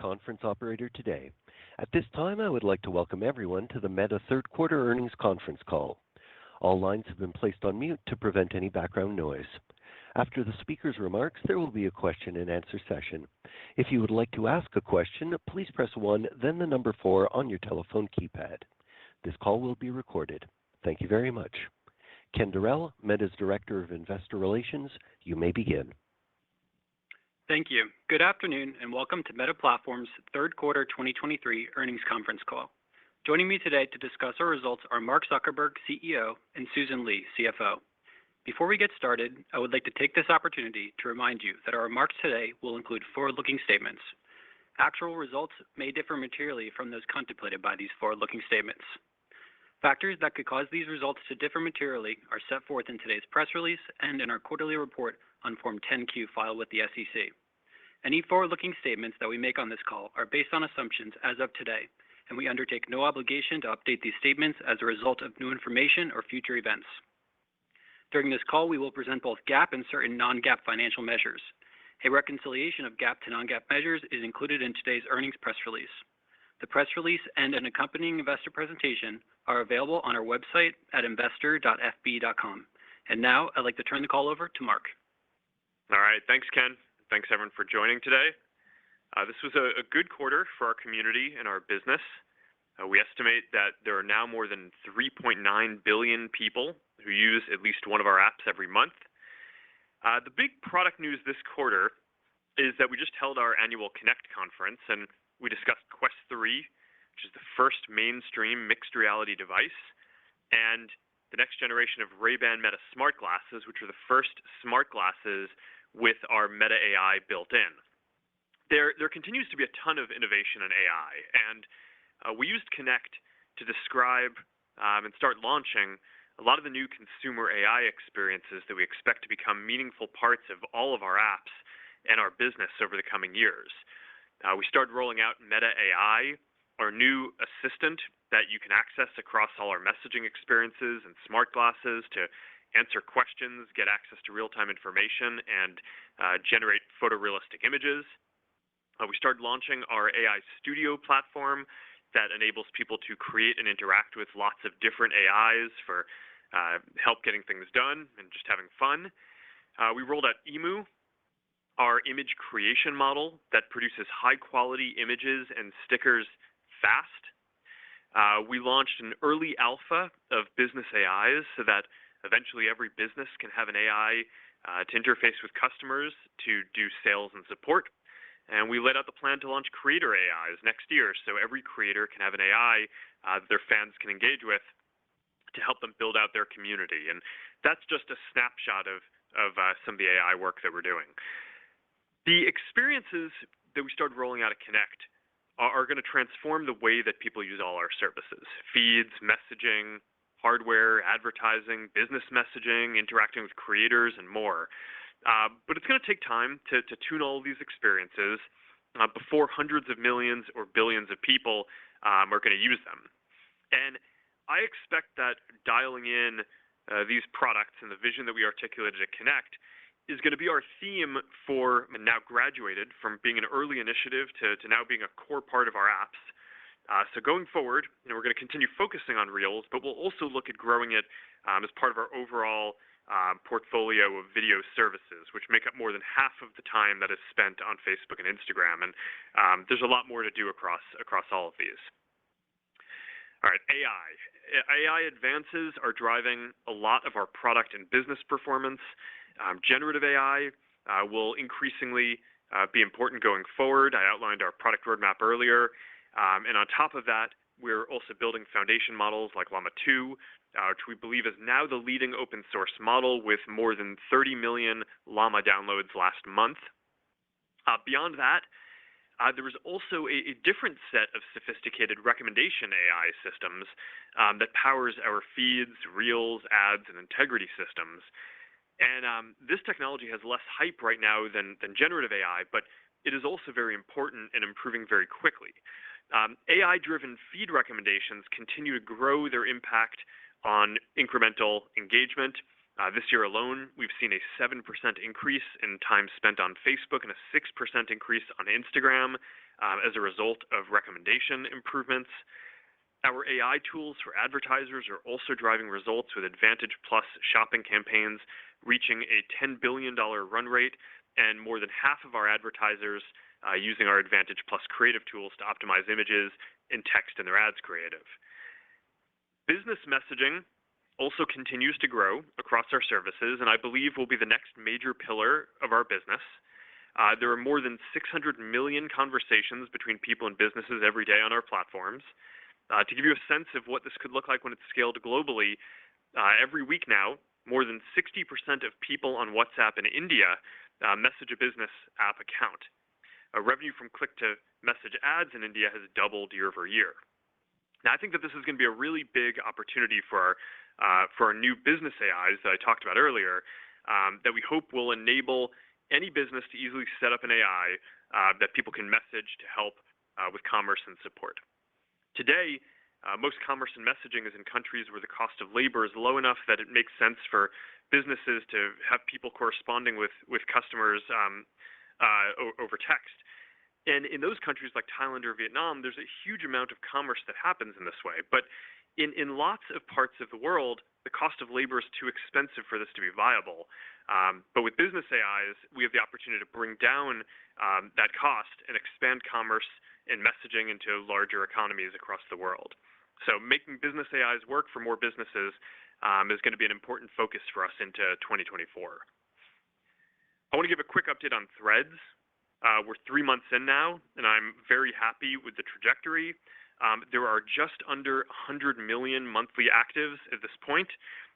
conference operator today. At this time, I would like to welcome everyone to the Meta third quarter earnings conference call. All lines have been placed on mute to prevent any background noise. After the speaker's remarks, there will be a question and answer session. If you would like to ask a question, please press 1, then the number 4 on your telephone keypad. This call will be recorded. Thank you very much. Ken Durrell, Meta's Director of Investor Relations, you may begin. Thank you. Good afternoon, and welcome to Meta Platforms' third quarter 2023 earnings conference call. Joining me today to discuss our results are Mark Zuckerberg, CEO, and Susan Li, CFO. Before we get started, I would like to take this opportunity to remind you that our remarks today will include forward-looking statements. Actual results may differ materially from those contemplated by these forward-looking statements. Factors that could cause these results to differ materially are set forth in today's press release and in our quarterly report on Form 10-Q filed with the SEC. Any forward-looking statements that we make on this call are based on assumptions as of today, and we undertake no obligation to update these statements as a result of new information or future events. During this call, we will present both GAAP and certain non-GAAP financial measures. A reconciliation of GAAP to non-GAAP measures is included in today's earnings press release. The press release and an accompanying investor presentation are available on our website at investor.fb.com. And now, I'd like to turn the call over to Mark. All right. Thanks, Ken. Thanks, everyone, for joining today. This was a good quarter for our community and our business. We estimate that there are now more than 3.9 billion people who use at least one of our apps every month. The big product news this quarter is that we just held our annual Connect conference, and we discussed Quest 3, which is the first mainstream mixed reality device, and the next generation of Ray-Ban Meta smart glasses, which are the first smart glasses with our Meta AI built in. There continues to be a ton of innovation in AI, and we used Connect to describe and start launching a lot of the new consumer AI experiences that we expect to become meaningful parts of all of our apps and our business over the coming years. We started rolling out Meta AI, our new assistant that you can access across all our messaging experiences and smart glasses to answer questions, get access to real-time information, and generate photorealistic images. We started launching our AI Studio platform that enables people to create and interact with lots of different AIs for help getting things done and just having fun. We rolled out Emu, our image creation model that produces high-quality images and stickers fast. We launched an early alpha of business AIs so that eventually every business can have an AI to interface with customers to do sales and support. And we laid out the plan to launch creator AIs next year, so every creator can have an AI that their fans can engage with to help them build out their community. And that's just a snapshot of some of the AI work that we're doing. The experiences that we started rolling out at Connect are going to transform the way that people use all our services: feeds, messaging, hardware, advertising, business messaging, interacting with creators, and more. But it's going to take time to tune all of these experiences before hundreds of millions or billions of people are going to use them. And I expect that dialing in these products and the vision that we articulated at Connect is going to be our theme for now graduated from being an early initiative to now being a core part of our apps. So going forward, we're going to continue focusing on Reels, but we'll also look at growing it as part of our overall portfolio of video services, which make up more than half of the time that is spent on Facebook and Instagram. And there's a lot more to do across all of these. All right, AI. AI advances are driving a lot of our product and business performance. Generative AI will increasingly be important going forward. I outlined our product roadmap earlier. And on top of that, we're also building foundation models like Llama 2, which we believe is now the leading open source model with more than 30 million Llama downloads last month. Beyond that, there was also a different set of sophisticated recommendation AI systems that powers our feeds, Reels, ads, and integrity systems. And this technology has less hype right now than generative AI, but it is also very important and improving very quickly. AI-driven feed recommendations continue to grow their impact on incremental engagement. This year alone, we've seen a 7% increase in time spent on Facebook and a 6% increase on Instagram. as a result of recommendation improvements. Our AI tools for advertisers are also driving results, with Advantage Plus shopping campaigns reaching a $10 billion run rate, and more than half of our advertisers using our Advantage Plus creative tools to optimize images and text in their ads creative. Business messaging also continues to grow across our services, and I believe will be the next major pillar of our business. There are more than 600 million conversations between people and businesses every day on our platforms. To give you a sense of what this could look like when it's scaled globally, every week now, more than 60% of people on WhatsApp in India message a business app account. Revenue from click-to-message ads in India has doubled year over year. Now, I think that this is going to be a really big opportunity for our new business AIs that I talked about earlier, that we hope will enable any business to easily set up an AI that people can message to help with commerce and support. Today, most commerce and messaging is in countries where the cost of labor is low enough that it makes sense for businesses to have people corresponding with customers over text. And in those countries like Thailand or Vietnam, there's a huge amount of commerce that happens in this way. But in lots of parts of the world, the cost of labor is too expensive for this to be viable. But with business AIs, we have the opportunity to bring down that cost and expand commerce and messaging into larger economies across the world. So making business AIs work for more businesses is going to be an important focus for us into 2024. I want to give a quick update on Threads. We're 3 months in now, and I'm very happy with the trajectory. There are just under 100 million monthly actives at this point,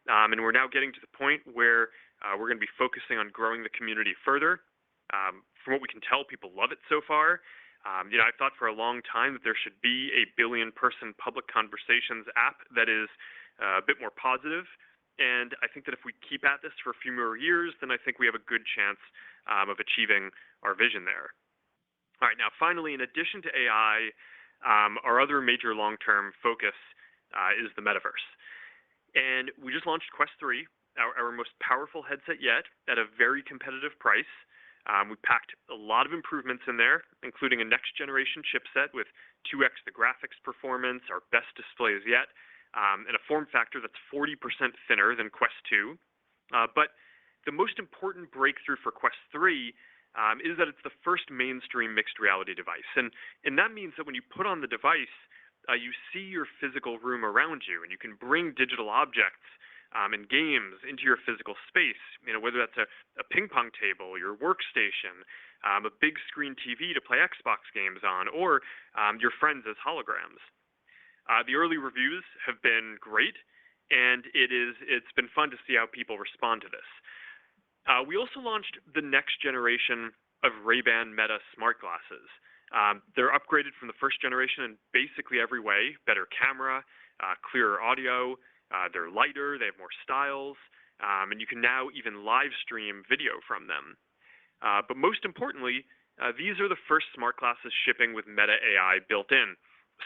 and we're now getting to the point where we're going to be focusing on growing the community further. From what we can tell, people love it so far. I thought for a long time that there should be a billion-person public conversations app that is a bit more positive, and I think that if we keep at this for a few more years, then I think we have a good chance of achieving our vision there. All right, now finally, in addition to AI, our other major long-term focus is the metaverse. And we just launched Quest 3, our most powerful headset yet, at a very competitive price. We packed a lot of improvements in there, including a next-generation chipset with 2x the graphics performance, our best displays yet, and a form factor that's 40% thinner than Quest 2. But the most important breakthrough for Quest 3 is that it's the first mainstream mixed reality device. And that means that when you put on the device, you see your physical room around you, and you can bring digital objects and games into your physical space, whether that's a ping pong table, your workstation, a big screen TV to play Xbox games on, or your friends as holograms. The early reviews have been great, and it's been fun to see how people respond to this. We also launched the next generation of Ray-Ban Meta smart glasses. They're upgraded from the first generation in basically every way: better camera, clearer audio, they're lighter, they have more styles, and you can now even live stream video from them. But most importantly, these are the first smart glasses shipping with Meta AI built in.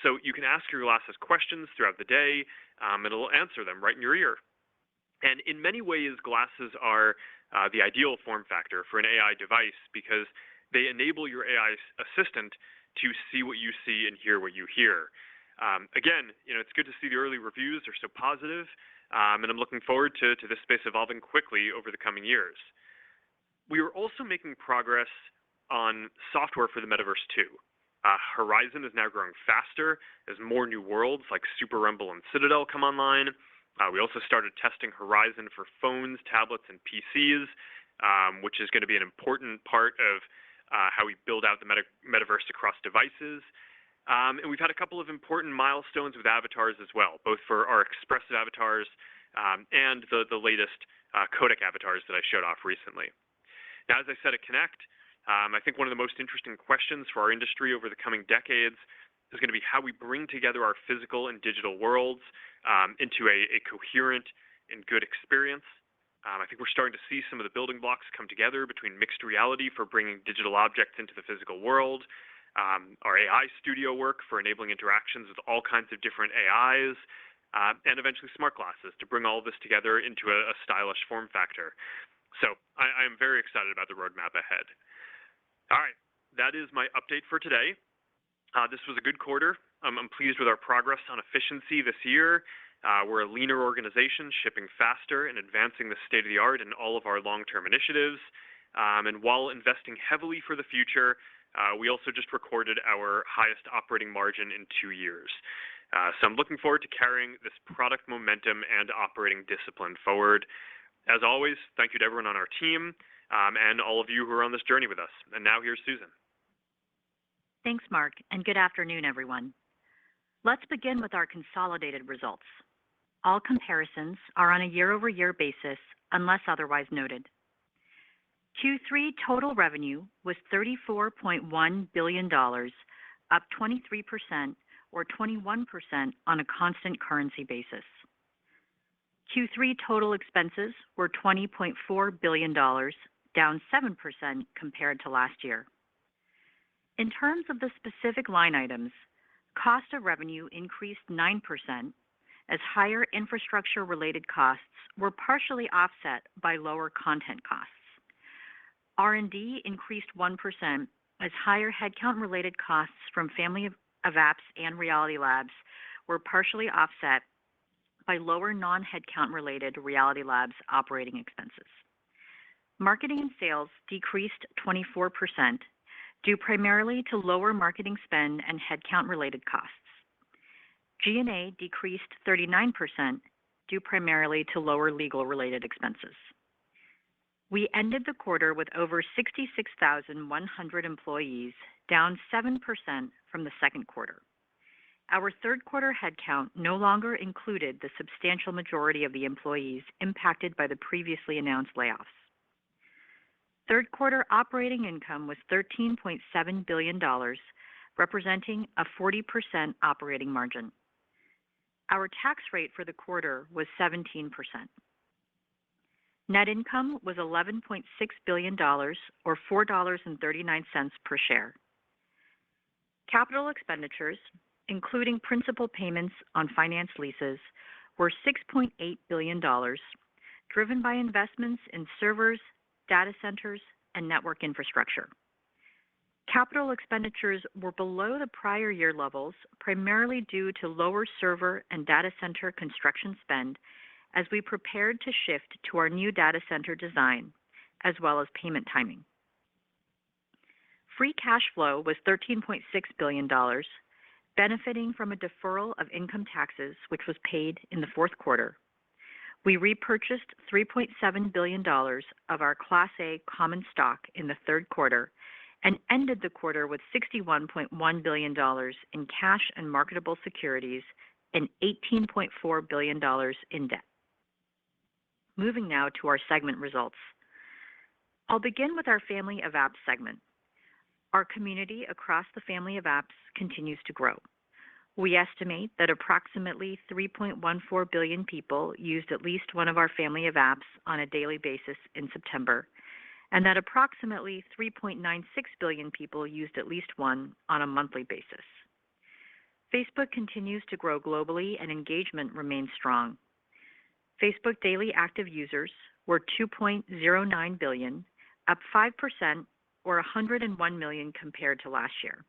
So you can ask your glasses questions throughout the day, and it'll answer them right in your ear. And in many ways, glasses are the ideal form factor for an AI device because they enable your AI assistant to see what you see and hear what you hear. Again, it's good to see the early reviews are so positive, and I'm looking forward to this space evolving quickly over the coming years. We are also making progress on software for the metaverse too. Horizon is now growing faster as more new worlds like Super Rumble and Citadel come online. We also started testing Horizon for phones, tablets, and PCs, which is going to be an important part of how we build out the metaverse across devices. And we've had a couple of important milestones with avatars as well, both for our expressive avatars and the latest codec avatars that I showed off recently. Now, as I said at Connect, I think one of the most interesting questions for our industry over the coming decades is going to be how we bring together our physical and digital worlds into a coherent and good experience. I think we're starting to see some of the building blocks come together between mixed reality for bringing digital objects into the physical world, our AI studio work for enabling interactions with all kinds of different AIs, and eventually smart glasses to bring all of this together into a stylish form factor. So I am very excited about the roadmap ahead. All right, that is my update for today. This was a good quarter. I'm pleased with our progress on efficiency this year. We're a leaner organization, shipping faster and advancing the state-of-the-art in all of our long-term initiatives. And while investing heavily for the future, we also just recorded our highest operating margin in 2 years. So I'm looking forward to carrying this product momentum and operating discipline forward. As always, thank you to everyone on our team and all of you who are on this journey with us. And now here's Susan. Thanks, Mark, and good afternoon, everyone. Let's begin with our consolidated results. All comparisons are on a year-over-year basis unless otherwise noted. Q3 total revenue was $34.1 billion, up 23% or 21% on a constant currency basis. Q3 total expenses were $20.4 billion, down 7% compared to last year. In terms of the specific line items, cost of revenue increased 9% as higher infrastructure-related costs were partially offset by lower content costs. R&D increased 1% as higher headcount-related costs from Family of Apps and Reality Labs were partially offset by lower non-headcount-related Reality Labs operating expenses. Marketing and sales decreased 24%, due primarily to lower marketing spend and headcount-related costs. G&A decreased 39%, due primarily to lower legal-related expenses. We ended the quarter with over 66,100 employees, down 7% from the second quarter. Our third quarter headcount no longer included the substantial majority of the employees impacted by the previously announced layoffs. Third quarter operating income was $13.7 billion, representing a 40% operating margin. Our tax rate for the quarter was 17%. Net income was $11.6 billion, or $4.39 per share. Capital expenditures, including principal payments on finance leases, were $6.8 billion, driven by investments in servers, data centers, and network infrastructure. Capital expenditures were below the prior year levels, primarily due to lower server and data center construction spend as we prepared to shift to our new data center design, as well as payment timing. Free cash flow was $13.6 billion, benefiting from a deferral of income taxes, which was paid in the fourth quarter. We repurchased $3.7 billion of our Class A common stock in the third quarter and ended the quarter with $61.1 billion in cash and marketable securities and $18.4 billion in debt. Moving now to our segment results. I'll begin with our Family of Apps segment. Our community across the Family of Apps continues to grow. We estimate that approximately 3.14 billion people used at least one of our Family of Apps on a daily basis in September, and that approximately 3.96 billion people used at least one on a monthly basis. Facebook continues to grow globally and engagement remains strong. Facebook daily active users were 2.09 billion, up 5% or 101 million compared to last year.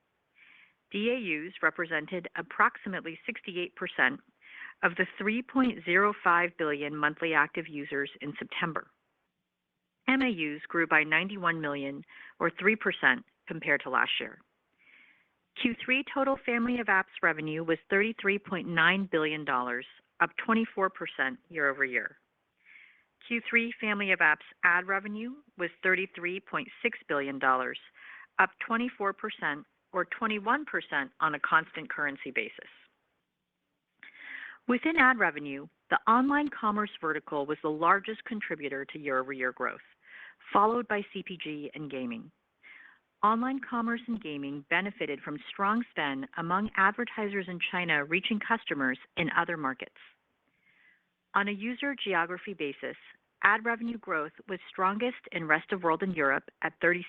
DAUs represented approximately 68% of the 3.05 billion monthly active users in September. MAUs grew by 91 million, or 3% compared to last year. Q3 total Family of Apps revenue was $33.9 billion, up 24% year over year. Q3 Family of Apps ad revenue was $33.6 billion, up 24% or 21% on a constant currency basis. Within ad revenue, the online commerce vertical was the largest contributor to year-over-year growth, followed by CPG and gaming. Online commerce and gaming benefited from strong spend among advertisers in China reaching customers in other markets. On a user geography basis, ad revenue growth was strongest in Rest of World and Europe at 36%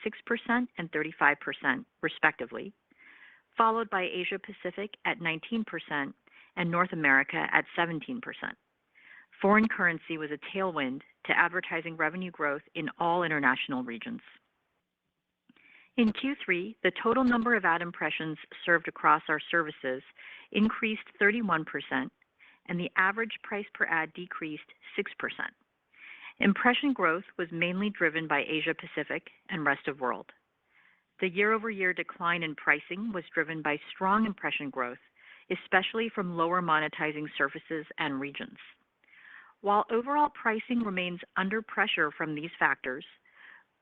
and 35%, respectively, followed by Asia Pacific at 19% and North America at 17%. Foreign currency was a tailwind to advertising revenue growth in all international regions. In Q3, the total number of ad impressions served across our services increased 31%, and the average price per ad decreased 6%. Impression growth was mainly driven by Asia Pacific and rest of world. The year-over-year decline in pricing was driven by strong impression growth, especially from lower monetizing services and regions. While overall pricing remains under pressure from these factors,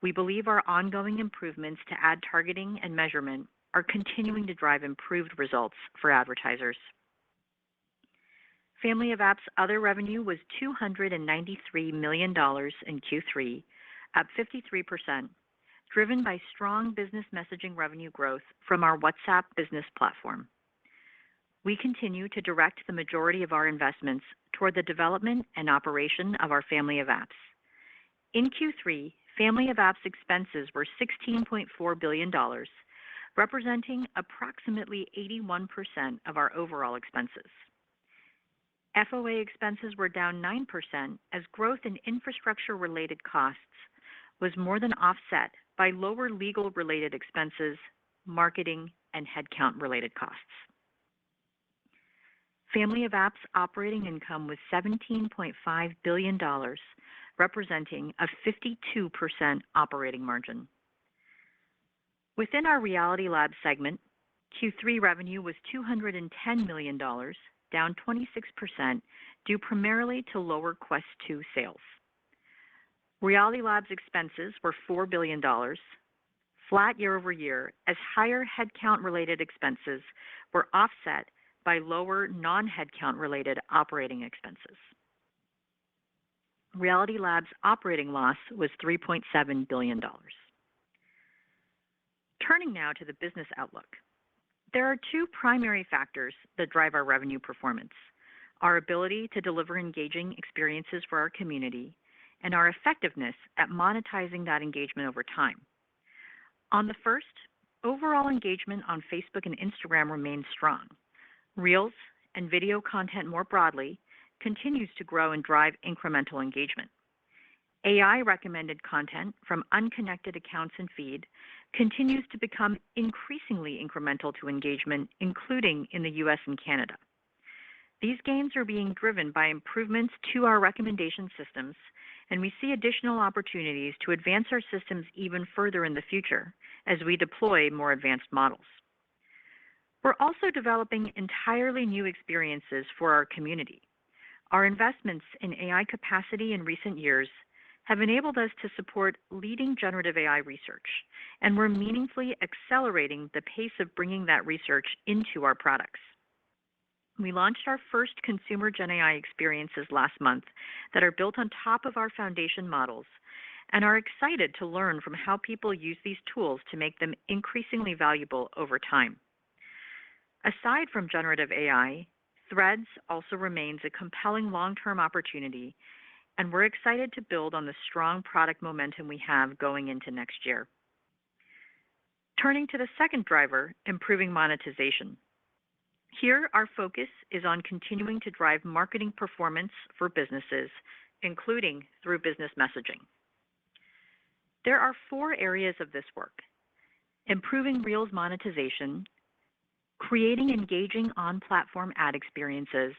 we believe our ongoing improvements to ad targeting and measurement are continuing to drive improved results for advertisers. Family of Apps other revenue was $293 million in Q3, up 53%, driven by strong business messaging revenue growth from our WhatsApp business platform. We continue to direct the majority of our investments toward the development and operation of our Family of Apps. In Q3, Family of Apps expenses were $16.4 billion, representing approximately 81% of our overall expenses. FOA expenses were down 9% as growth in infrastructure-related costs was more than offset by lower legal-related expenses, marketing, and headcount-related costs. Family of Apps operating income was $17.5 billion, representing a 52% operating margin. Within our Reality Labs segment, Q3 revenue was $210 million, down 26%, due primarily to lower Quest 2 sales. Reality Labs expenses were $4 billion, flat year over year, as higher headcount-related expenses were offset by lower non-headcount-related operating expenses. Reality Labs operating loss was $3.7 billion. Turning now to the business outlook. There are two primary factors that drive our revenue performance: our ability to deliver engaging experiences for our community and our effectiveness at monetizing that engagement over time. On the first, overall engagement on Facebook and Instagram remains strong. Reels and video content more broadly continues to grow and drive incremental engagement. AI-recommended content from unconnected accounts and feed continues to become increasingly incremental to engagement, including in the US and Canada. These gains are being driven by improvements to our recommendation systems, and we see additional opportunities to advance our systems even further in the future as we deploy more advanced models. We're also developing entirely new experiences for our community. Our investments in AI capacity in recent years have enabled us to support leading generative AI research, and we're meaningfully accelerating the pace of bringing that research into our products. We launched our first consumer Gen AI experiences last month that are built on top of our foundation models and are excited to learn from how people use these tools to make them increasingly valuable over time. Aside from generative AI, Threads also remains a compelling long-term opportunity, and we're excited to build on the strong product momentum we have going into next year. Turning to the second driver, improving monetization. Here, our focus is on continuing to drive marketing performance for businesses, including through business messaging. There are 4 areas of this work: improving Reels monetization, creating engaging on-platform ad experiences,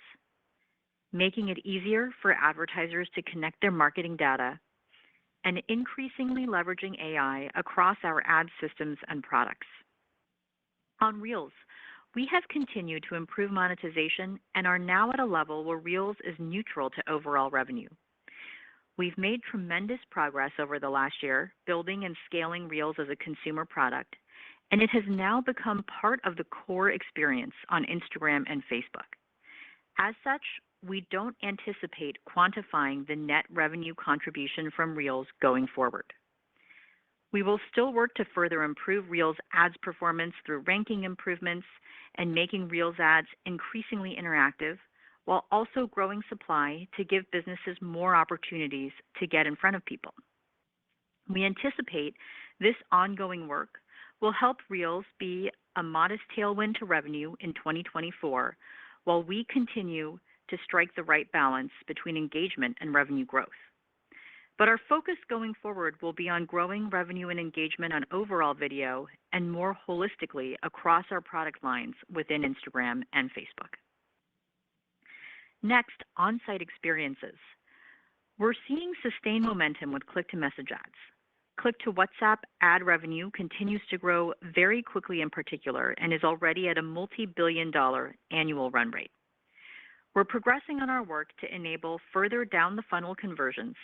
making it easier for advertisers to connect their marketing data, and increasingly leveraging AI across our ad systems and products. On Reels, we have continued to improve monetization and are now at a level where Reels is neutral to overall revenue. We've made tremendous progress over the last year building and scaling Reels as a consumer product, and it has now become part of the core experience on Instagram and Facebook. As such, we don't anticipate quantifying the net revenue contribution from Reels going forward. We will still work to further improve Reels ads performance through ranking improvements and making Reels ads increasingly interactive, while also growing supply to give businesses more opportunities to get in front of people. We anticipate this ongoing work will help Reels be a modest tailwind to revenue in 2024, while we continue to strike the right balance between engagement and revenue growth. But our focus going forward will be on growing revenue and engagement on overall video and more holistically across our product lines within Instagram and Facebook. Next, on-site experiences. We're seeing sustained momentum with click-to-message ads. Click-to-WhatsApp ad revenue continues to grow very quickly in particular and is already at a multi-billion-dollar annual run rate. We're progressing on our work to enable further down the funnel conversions,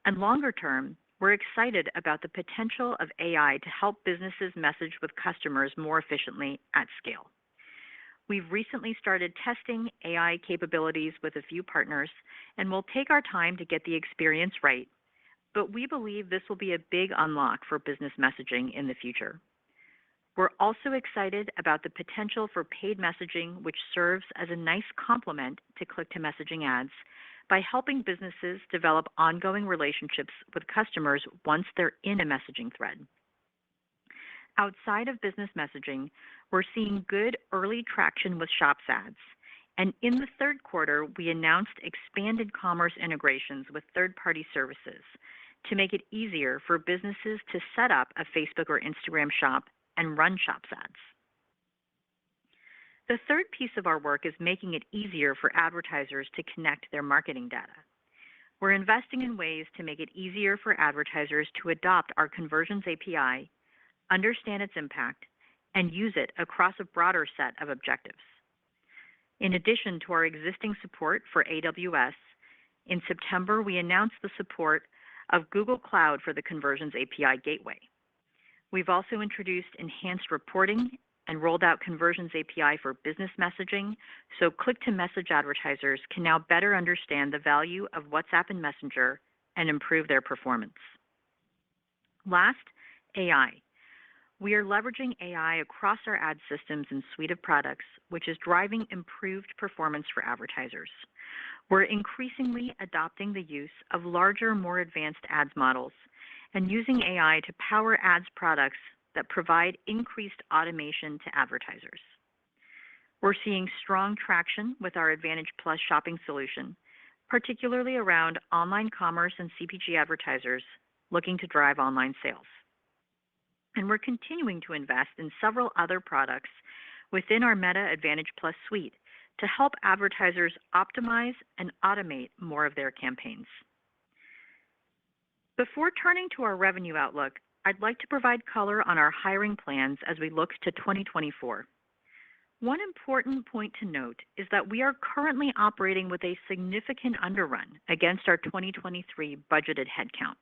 and longer term, we're excited about the potential of AI to help businesses message with customers more efficiently at scale. We've recently started testing AI capabilities with a few partners, and we'll take our time to get the experience right, but we believe this will be a big unlock for business messaging in the future. We're also excited about the potential for paid messaging, which serves as a nice complement to click-to-messaging ads by helping businesses develop ongoing relationships with customers once they're in a messaging thread. Outside of business messaging, we're seeing good early traction with Shops ads. And in the third quarter, we announced expanded commerce integrations with third-party services to make it easier for businesses to set up a Facebook or Instagram shop and run Shops ads. The third piece of our work is making it easier for advertisers to connect their marketing data. We're investing in ways to make it easier for advertisers to adopt our Conversions API, understand its impact, and use it across a broader set of objectives. In addition to our existing support for AWS, in September we announced the support of Google Cloud for the Conversions API Gateway. We've also introduced enhanced reporting and rolled out Conversions API for business messaging, so click-to-message advertisers can now better understand the value of WhatsApp and Messenger and improve their performance. Last, AI. We are leveraging AI across our ad systems and suite of products, which is driving improved performance for advertisers. We're increasingly adopting the use of larger, more advanced ads models and using AI to power ads products that provide increased automation to advertisers. We're seeing strong traction with our Advantage Plus shopping solution, particularly around online commerce and CPG advertisers looking to drive online sales. And we're continuing to invest in several other products within our Meta Advantage Plus suite to help advertisers optimize and automate more of their campaigns. Before turning to our revenue outlook, I'd like to provide color on our hiring plans as we look to 2024. One important point to note is that we are currently operating with a significant underrun against our 2023 budgeted headcount.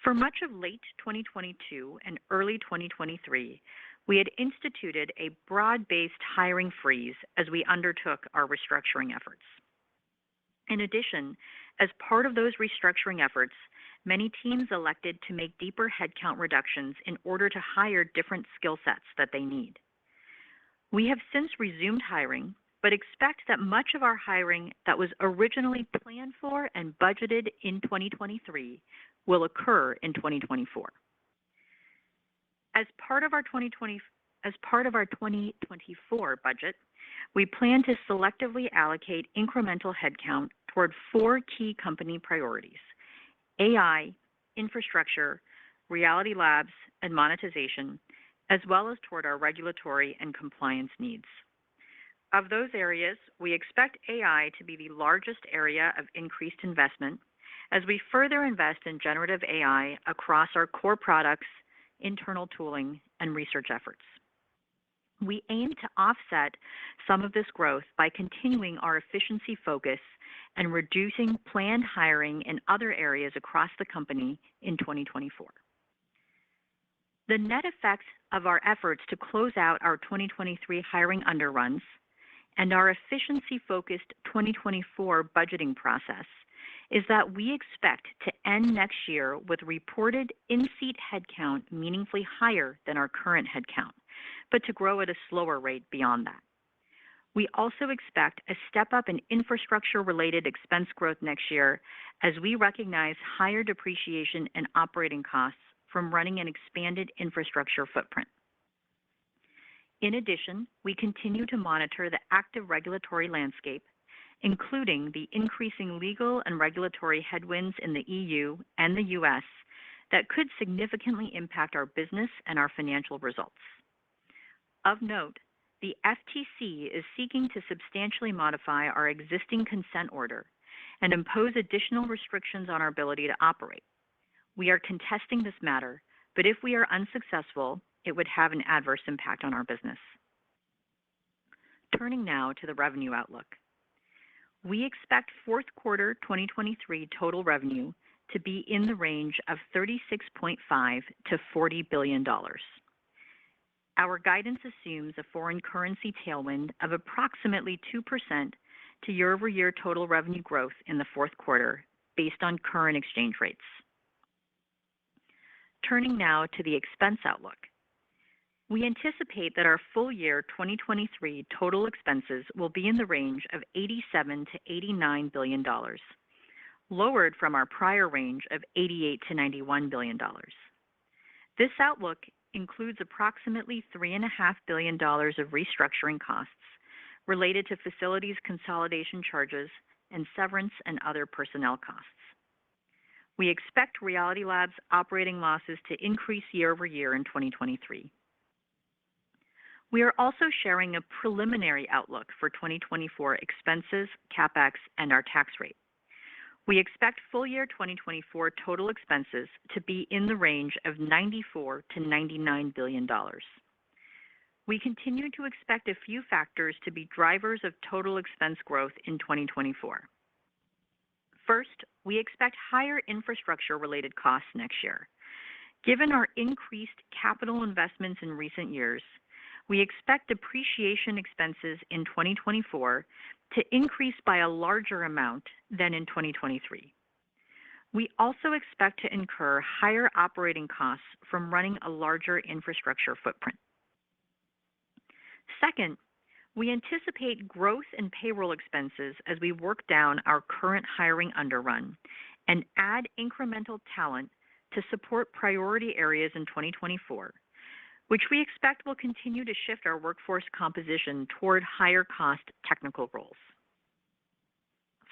For much of late 2022 and early 2023, we had instituted a broad-based hiring freeze as we undertook our restructuring efforts. In addition, as part of those restructuring efforts, many teams elected to make deeper headcount reductions in order to hire different skill sets that they need. We have since resumed hiring, but expect that much of our hiring that was originally planned for and budgeted in 2023 will occur in 2024. As part of our 2024 budget, we plan to selectively allocate incremental headcount toward 4 key company priorities: AI, infrastructure, Reality Labs, and monetization, as well as toward our regulatory and compliance needs. Of those areas, we expect AI to be the largest area of increased investment as we further invest in generative AI across our core products, internal tooling, and research efforts. We aim to offset some of this growth by continuing our efficiency focus and reducing planned hiring in other areas across the company in 2024. The net effect of our efforts to close out our 2023 hiring underruns and our efficiency-focused 2024 budgeting process is that we expect to end next year with reported in-seat headcount meaningfully higher than our current headcount, but to grow at a slower rate beyond that. We also expect a step-up in infrastructure-related expense growth next year as we recognize higher depreciation and operating costs from running an expanded infrastructure footprint. In addition, we continue to monitor the active regulatory landscape including the increasing legal and regulatory headwinds in the EU and the US that could significantly impact our business and our financial results. Of note, the FTC is seeking to substantially modify our existing consent order and impose additional restrictions on our ability to operate. We are contesting this matter, but if we are unsuccessful, it would have an adverse impact on our business. Turning now to the revenue outlook. We expect fourth quarter 2023 total revenue to be in the range of $36.5 to $40 billion. Our guidance assumes a foreign currency tailwind of approximately 2% to year-over-year total revenue growth in the fourth quarter based on current exchange rates. Turning now to the expense outlook. We anticipate that our full year 2023 total expenses will be in the range of $87 to $89 billion, lowered from our prior range of $88 to $91 billion. This outlook includes approximately $3.5 billion of restructuring costs related to facilities consolidation charges and severance and other personnel costs. We expect Reality Labs operating losses to increase year-over-year in 2023. We are also sharing a preliminary outlook for 2024 expenses, CapEx, and our tax rate. We expect full year 2024 total expenses to be in the range of $94 to $99 billion. We continue to expect a few factors to be drivers of total expense growth in 2024. First, we expect higher infrastructure-related costs next year. Given our increased capital investments in recent years, we expect depreciation expenses in 2024 to increase by a larger amount than in 2023. We also expect to incur higher operating costs from running a larger infrastructure footprint. Second, we anticipate growth in payroll expenses as we work down our current hiring underrun and add incremental talent to support priority areas in 2024, which we expect will continue to shift our workforce composition toward higher cost technical roles.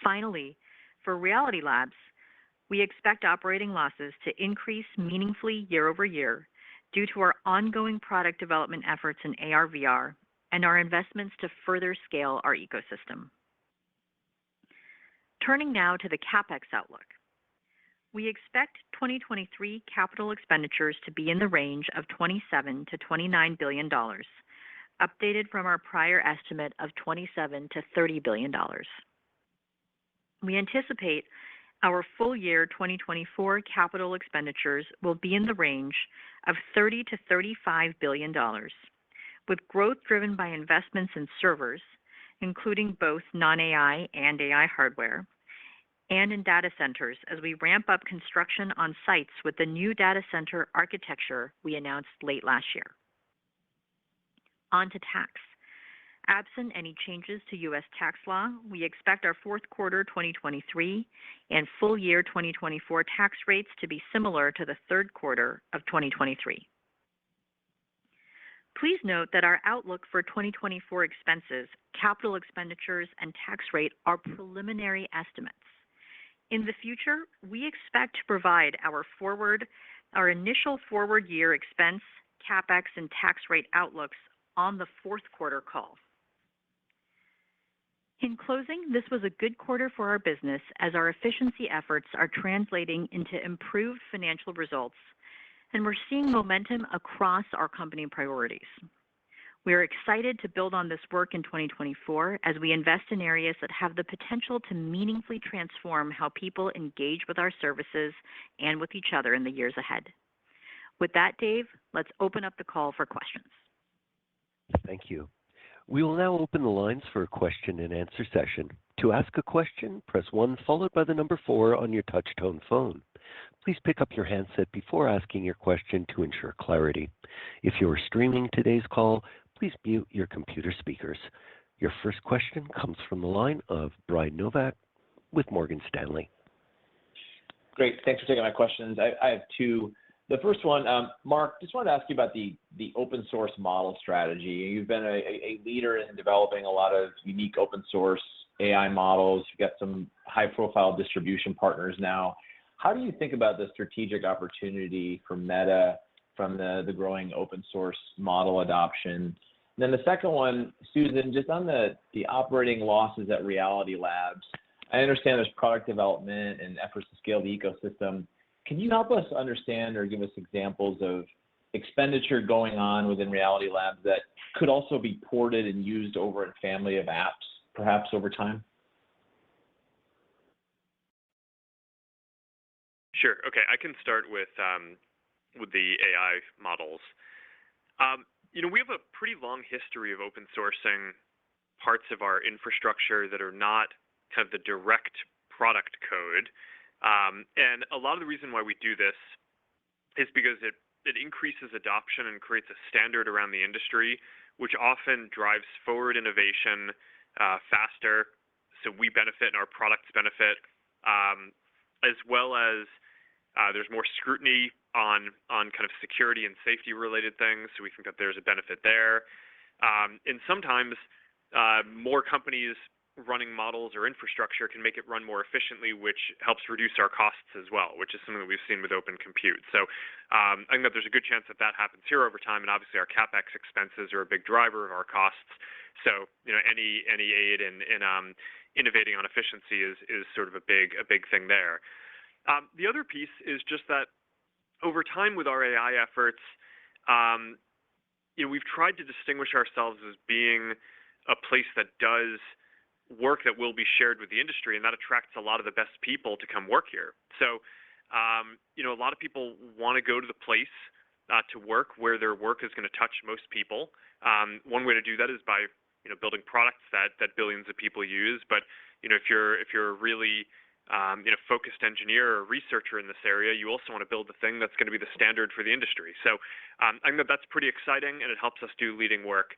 Finally, for Reality Labs, we expect operating losses to increase meaningfully year-over-year due to our ongoing product development efforts in AR/VR and our investments to further scale our ecosystem. Turning now to the CapEx outlook. We expect 2023 capital expenditures to be in the range of $27 to $29 billion, updated from our prior estimate of $27 to $30 billion. We anticipate our full year 2024 capital expenditures will be in the range of $30 to $35 billion, with growth driven by investments in servers, including both non-AI and AI hardware, and in data centers as we ramp up construction on sites with the new data center architecture we announced late last year. On to tax. Absent any changes to U.S. tax law, we expect our fourth quarter 2023 and full year 2024 tax rates to be similar to the third quarter of 2023. Please note that our outlook for 2024 expenses, capital expenditures, and tax rate are preliminary estimates. In the future, we expect to provide our initial forward year expense, CapEx, and tax rate outlooks on the fourth quarter call. In closing, this was a good quarter for our business as our efficiency efforts are translating into improved financial results, and we're seeing momentum across our company priorities. We are excited to build on this work in 2024 as we invest in areas that have the potential to meaningfully transform how people engage with our services and with each other in the years ahead. With that, Dave, let's open up the call for questions. Thank you. We will now open the lines for a question and answer session. To ask a question, press 1 followed by the number 4 on your touch-tone phone. Please pick up your handset before asking your question to ensure clarity. If you are streaming today's call, please mute your computer speakers. Your first question comes from the line of Brian Nowak with Morgan Stanley. Great. Thanks for taking my questions. I have two. The first one, Mark, just wanted to ask you about the open source model strategy. You've been a leader in developing a lot of unique open source AI models. You've got some high-profile distribution partners now. How do you think about the strategic opportunity for Meta from the growing open source model adoption? And then the second one, Susan, just on the operating losses at Reality Labs, I understand there's product development and efforts to scale the ecosystem. Can you help us understand or give us examples of expenditure going on within Reality Labs that could also be ported and used over a family of apps, perhaps over time? Sure. Okay, I can start with the AI models. We have a pretty long history of open sourcing parts of our infrastructure that are not kind of the direct product code. And a lot of the reason why we do this is because it increases adoption and creates a standard around the industry, which often drives forward innovation faster. So we benefit and our products benefit, as well as there's more scrutiny on kind of security and safety related things. So we think that there's a benefit there. And sometimes more companies running models or infrastructure can make it run more efficiently, which helps reduce our costs as well, which is something that we've seen with open compute. So I think that there's a good chance that that happens here over time, and obviously our CapEx expenses are a big driver of our costs. So any aid in innovating on efficiency is sort of a big thing there. The other piece is just that over time with our AI efforts, we've tried to distinguish ourselves as being a place that does work that will be shared with the industry, and that attracts a lot of the best people to come work here. So, a lot of people want to go to the place to work where their work is going to touch most people. One way to do that is by building products that billions of people use. But if you're a really focused engineer or researcher in this area, you also want to build the thing that's going to be the standard for the industry. So I think that's pretty exciting, and it helps us do leading work.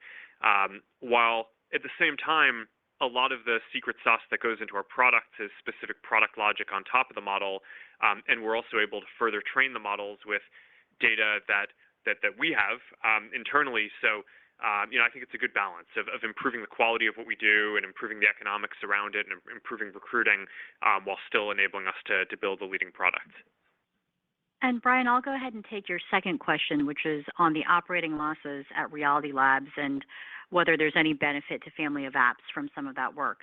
While at the same time, a lot of the secret sauce that goes into our products is specific product logic on top of the model, and we're also able to further train the models with data that we have internally. So I think it's a good balance of improving the quality of what we do and improving the economics around it and improving recruiting while still enabling us to build the leading product. And Brian, I'll go ahead and take your second question, which is on the operating losses at Reality Labs and whether there's any benefit to family of apps from some of that work.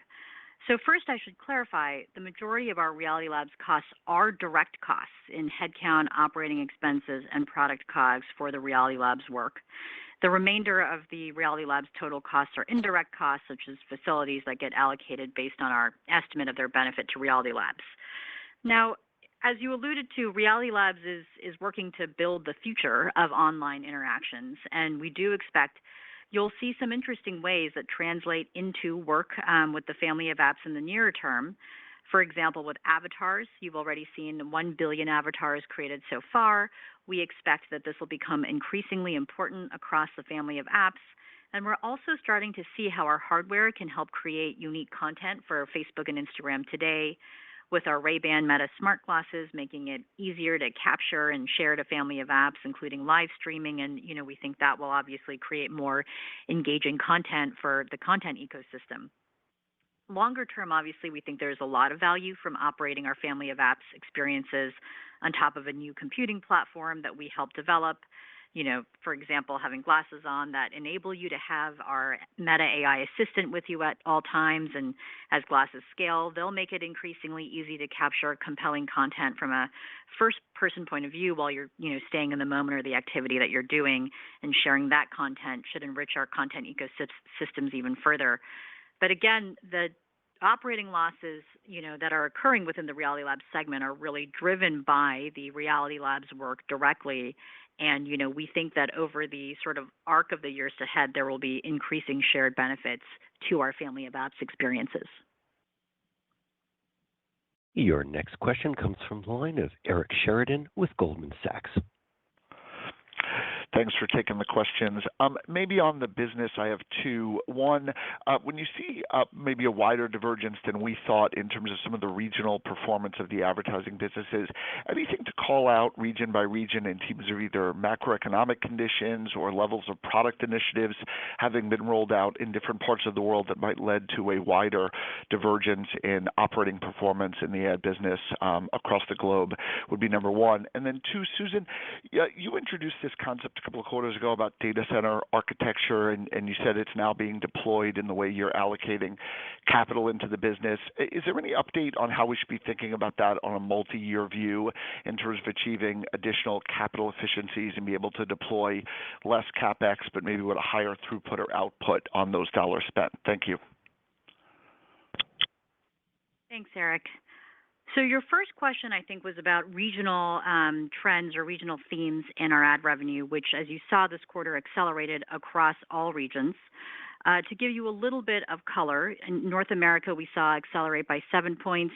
So first, I should clarify, the majority of our Reality Labs costs are direct costs in headcount, operating expenses, and product COGS for the Reality Labs work. The remainder of the Reality Labs total costs are indirect costs, such as facilities that get allocated based on our estimate of their benefit to Reality Labs. Now, as you alluded to, Reality Labs is working to build the future of online interactions, and we do expect you'll see some interesting ways that translate into work with the family of apps in the nearer term. For example, with avatars, you've already seen 1 billion avatars created so far. We expect that this will become increasingly important across the family of apps. And we're also starting to see how our hardware can help create unique content for Facebook and Instagram today, with our Ray-Ban Meta smart glasses, making it easier to capture and share to family of apps, including live streaming. And, we think that will obviously create more engaging content for the content ecosystem. Longer term, obviously, we think there's a lot of value from operating our family of apps experiences on top of a new computing platform that we help develop. For example, having glasses on that enable you to have our Meta AI assistant with you at all times. And as glasses scale, they'll make it increasingly easy to capture compelling content from a first-person point of view while you're, staying in the moment or the activity that you're doing, and sharing that content should enrich our content ecosystems even further. But again, the operating losses, that are occurring within the Reality Labs segment are really driven by the Reality Labs work directly. And, we think that over the sort of arc of the years ahead, there will be increasing shared benefits to our family of apps experiences. Your next question comes from the line of Eric Sheridan with Goldman Sachs. Thanks for taking the questions. Maybe on the business, I have two. One, when you see maybe a wider divergence than we thought in terms of some of the regional performance of the advertising businesses, anything to call out region by region in terms of either macroeconomic conditions or levels of product initiatives having been rolled out in different parts of the world that might lead to a wider divergence in operating performance in the ad business across the globe would be number one. And then two, Susan, you introduced this concept a couple of quarters ago about data center architecture, and you said it's now being deployed in the way you're allocating capital into the business. Is there any update on how we should be thinking about that on a multi-year view in terms of achieving additional capital efficiencies and be able to deploy less CapEx, but maybe with a higher throughput or output on those dollars spent? Thank you. Thanks, Eric. So your first question, I think, was about regional trends or regional themes in our ad revenue, which, as you saw this quarter, accelerated across all regions. To give you a little bit of color, in North America, we saw accelerate by 7 points,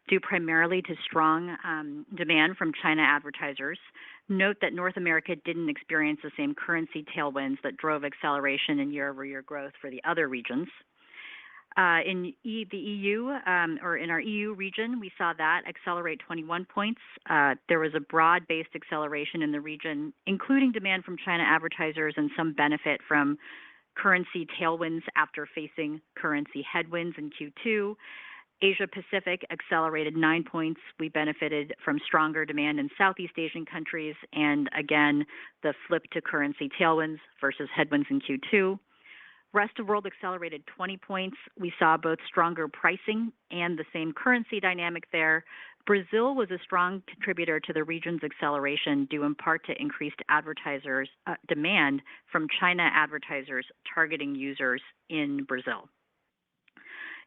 due primarily to strong demand from China advertisers. Note that North America didn't experience the same currency tailwinds that drove acceleration in year-over-year growth for the other regions. In the EU, or in our EU region, we saw that accelerate 21 points. There was a broad-based acceleration in the region, including demand from China advertisers and some benefit from currency tailwinds after facing currency headwinds in Q2. Asia Pacific accelerated 9 points. We benefited from stronger demand in Southeast Asian countries, and again, the flip to currency tailwinds versus headwinds in Q2. Rest of world accelerated 20 points. We saw both stronger pricing and the same currency dynamic there. Brazil was a strong contributor to the region's acceleration, due in part to increased advertisers' demand from China advertisers targeting users in Brazil.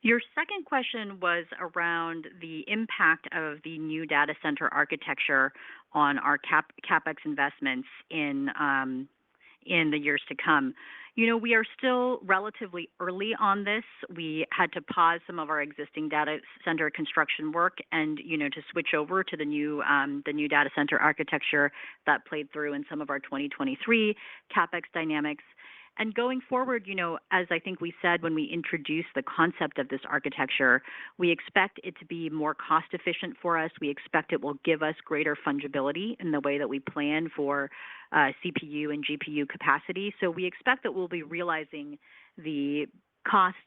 Your second question was around the impact of the new data center architecture on our CapEx investments in the years to come. You know, we are still relatively early on this. We had to pause some of our existing data center construction work and, to switch over to the new data center architecture that played through in some of our 2023 CapEx dynamics. And going forward, as I think we said when we introduced the concept of this architecture, we expect it to be more cost efficient for us. We expect it will give us greater fungibility in the way that we plan for CPU and GPU capacity. So we expect that we'll be realizing the cost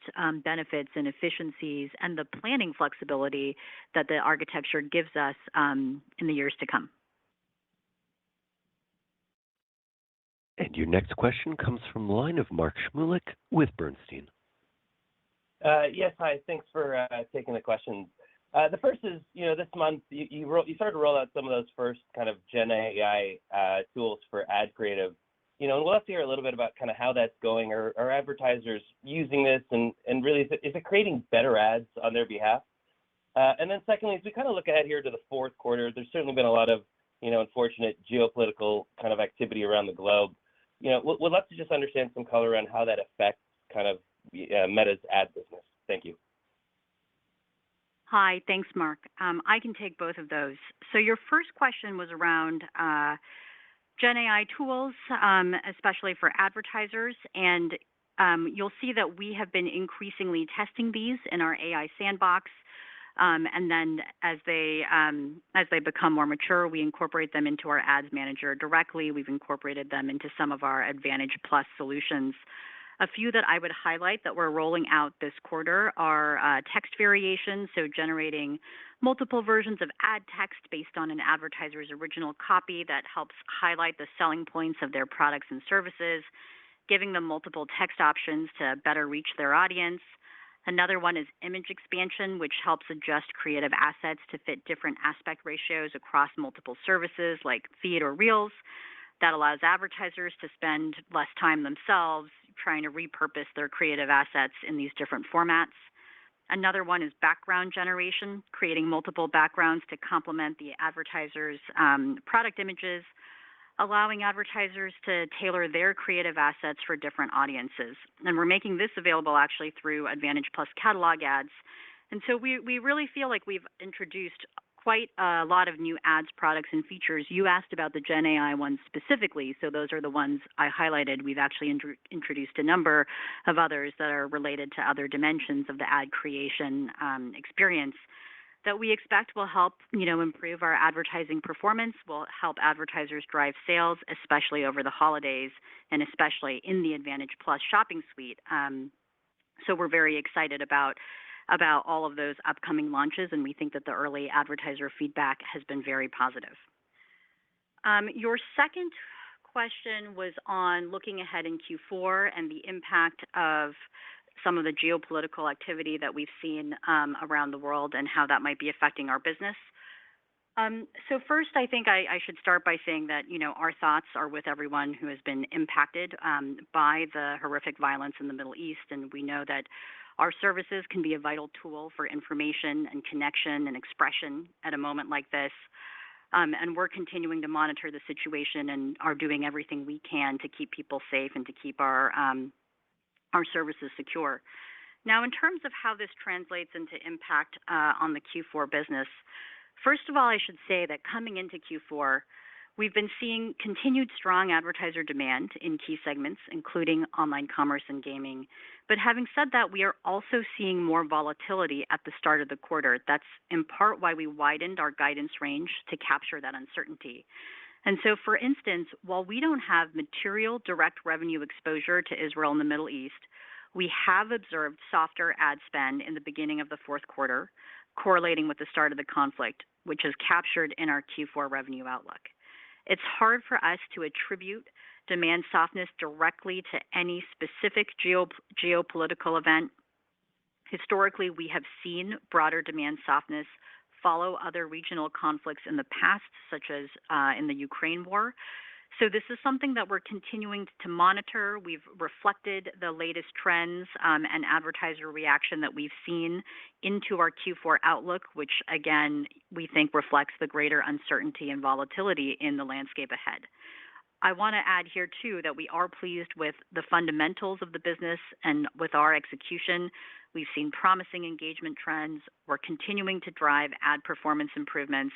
benefits and efficiencies and the planning flexibility that the architecture gives us in the years to come. And your next question comes from the line of Mark Shmulik with Bernstein. Yes, hi. Thanks for taking the questions. The first is, this month you started to roll out some of those first kind of Gen AI tools for ad creative. And we'll have to hear a little bit about kind of how that's going. Are advertisers using this, and really is it creating better ads on their behalf? And then secondly, as we kind of look ahead here to the fourth quarter, there's certainly been a lot of unfortunate geopolitical kind of activity around the globe. We'd love to just understand some color around how that affects kind of Meta's ad business. Thank you. Hi, thanks, Mark. I can take both of those. So your first question was around Gen AI tools, especially for advertisers, and you'll see that we have been increasingly testing these in our AI sandbox. And then as they become more mature, we incorporate them into our ads manager directly. We've incorporated them into some of our Advantage Plus solutions. A few that I would highlight that we're rolling out this quarter are text variations, so generating multiple versions of ad text based on an advertiser's original copy that helps highlight the selling points of their products and services, giving them multiple text options to better reach their audience. Another one is image expansion, which helps adjust creative assets to fit different aspect ratios across multiple services like Feed or Reels. That allows advertisers to spend less time themselves trying to repurpose their creative assets in these different formats. Another one is background generation, creating multiple backgrounds to complement the advertiser's product images, allowing advertisers to tailor their creative assets for different audiences. And we're making this available actually through Advantage Plus catalog ads. And so we really feel like we've introduced quite a lot of new ads products and features. You asked about the Gen AI ones specifically, so those are the ones I highlighted. We've actually introduced a number of others that are related to other dimensions of the ad creation experience that we expect will help, improve our advertising performance, will help advertisers drive sales, especially over the holidays and especially in the Advantage Plus shopping suite. So we're very excited about all of those upcoming launches, and we think that the early advertiser feedback has been very positive. Your second question was on looking ahead in Q4 and the impact of some of the geopolitical activity that we've seen around the world and how that might be affecting our business. So first, I think I should start by saying that, our thoughts are with everyone who has been impacted by the horrific violence in the Middle East, and we know that our services can be a vital tool for information and connection and expression at a moment like this. And we're continuing to monitor the situation and are doing everything we can to keep people safe and to keep our services secure. Now, in terms of how this translates into impact on the Q4 business, first of all, I should say that coming into Q4, we've been seeing continued strong advertiser demand in key segments, including online commerce and gaming. But having said that, we are also seeing more volatility at the start of the quarter. That's in part why we widened our guidance range to capture that uncertainty. And so, for instance, while we don't have material direct revenue exposure to Israel and the Middle East, we have observed softer ad spend in the beginning of the fourth quarter, correlating with the start of the conflict, which is captured in our Q4 revenue outlook. It's hard for us to attribute demand softness directly to any specific geopolitical event. Historically, we have seen broader demand softness follow other regional conflicts in the past, such as in the Ukraine war. So this is something that we're continuing to monitor. We've reflected the latest trends and advertiser reaction that we've seen into our Q4 outlook, which, again, we think reflects the greater uncertainty and volatility in the landscape ahead. I want to add here, too, that we are pleased with the fundamentals of the business and with our execution. We've seen promising engagement trends. We're continuing to drive ad performance improvements.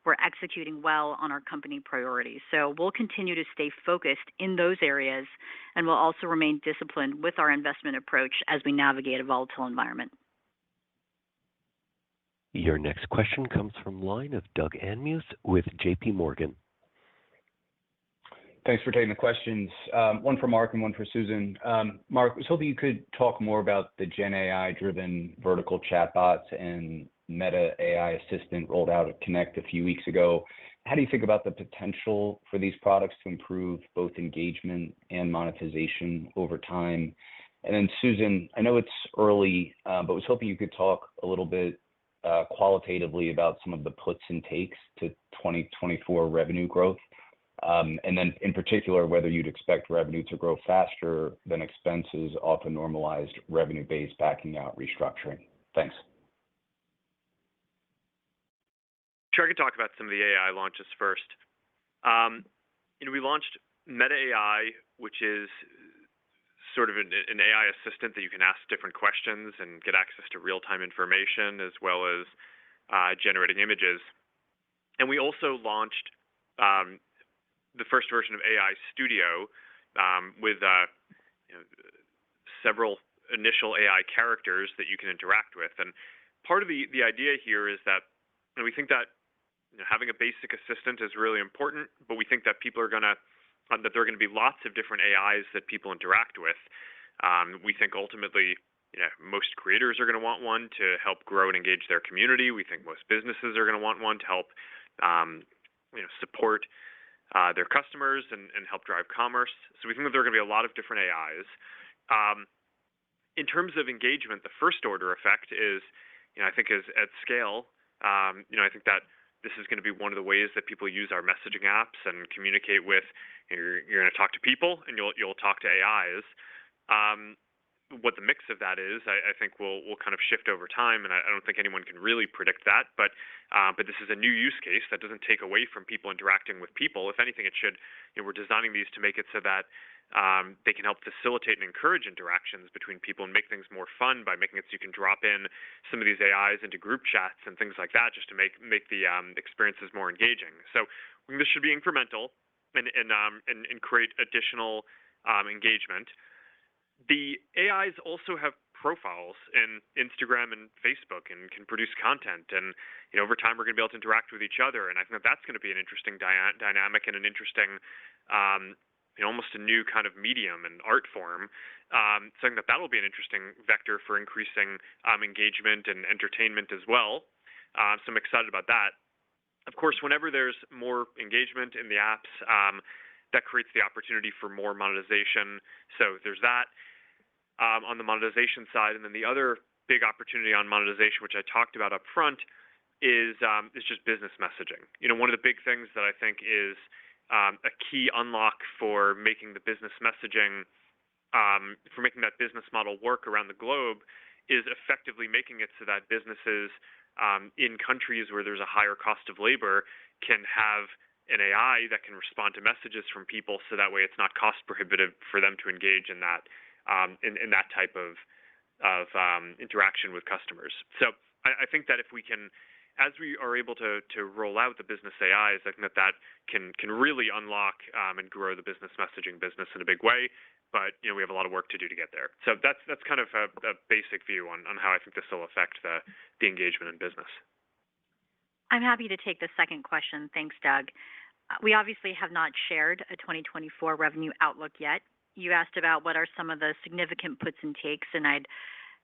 We're executing well on our company priorities. So we'll continue to stay focused in those areas, and we'll also remain disciplined with our investment approach as we navigate a volatile environment. Your next question comes from line of Doug Anmuth with J.P. Morgan. Thanks for taking the questions. One for Mark and one for Susan. Mark, I was hoping you could talk more about the Gen AI-driven vertical chatbots and Meta AI Assistant rolled out at Connect a few weeks ago. How do you think about the potential for these products to improve both engagement and monetization over time? And then Susan, I know it's early, but I was hoping you could talk a little bit qualitatively about some of the puts and takes to 2024 revenue growth. And then in particular, whether you'd expect revenue to grow faster than expenses off a normalized revenue base backing out restructuring. Thanks. Sure, I could talk about some of the AI launches first. We launched Meta AI, which is sort of an AI assistant that you can ask different questions and get access to real-time information as well as generating images. And we also launched the first version of AI Studio with several initial AI characters that you can interact with. And part of the idea here is that we think that having a basic assistant is really important, but we think that people are that there are going to be lots of different AIs that people interact with. We think ultimately, most creators are going to want one to help grow and engage their community. We think most businesses are going to want one to help support their customers and help drive commerce. So we think that there are going to be a lot of different AIs. In terms of engagement, the first order effect is, I think is at scale, I think that this is going to be one of the ways that people use our messaging apps and communicate with. You're going to talk to people and you'll talk to AIs. what the mix of that is, I think will kind of shift over time, and I don't think anyone can really predict that. But this is a new use case that doesn't take away from people interacting with people. If anything, it should. We're designing these to make it so that they can help facilitate and encourage interactions between people and make things more fun by making it so you can drop in some of these AIs into group chats and things like that, just to make the experiences more engaging. So I think this should be incremental and create additional engagement. The AIs also have profiles in Instagram and Facebook and can produce content. And over time, we're going to be able to interact with each other. And I think that that's going to be an interesting dynamic and an interesting, almost a new kind of medium and art form. So I think that that'll be an interesting vector for increasing engagement and entertainment as well. So I'm excited about that. Of course, whenever there's more engagement in the apps, that creates the opportunity for more monetization. So there's that on the monetization side. And then the other big opportunity on monetization, which I talked about up front, is just business messaging. One of the big things that I think is a key unlock for making the business messaging, for making that business model work around the globe, is effectively making it so that businesses in countries where there's a higher cost of labor can have an AI that can respond to messages from people, so that way it's not cost prohibitive for them to engage in that in that type of interaction with customers. So I think that if we can, as we are able to roll out the business AIs, I think that can really unlock and grow the business messaging business in a big way. But we have a lot of work to do to get there. So that's kind of a basic view on how I think this will affect the engagement in business. I'm happy to take the second question. Thanks, Doug. We obviously have not shared a 2024 revenue outlook yet. You asked about what are some of the significant puts and takes, and I'd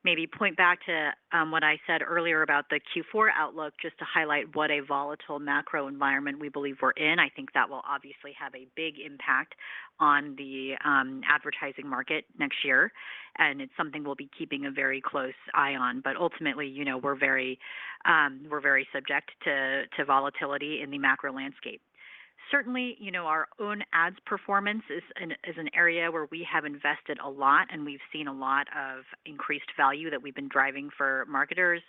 maybe point back to what I said earlier about the Q4 outlook, just to highlight what a volatile macro environment we believe we're in. I think that will obviously have a big impact on the advertising market next year, and it's something we'll be keeping a very close eye on. But ultimately, we're very subject to volatility in the macro landscape. Certainly, our own ads performance is an area where we have invested a lot, and we've seen a lot of increased value that we've been driving for marketers.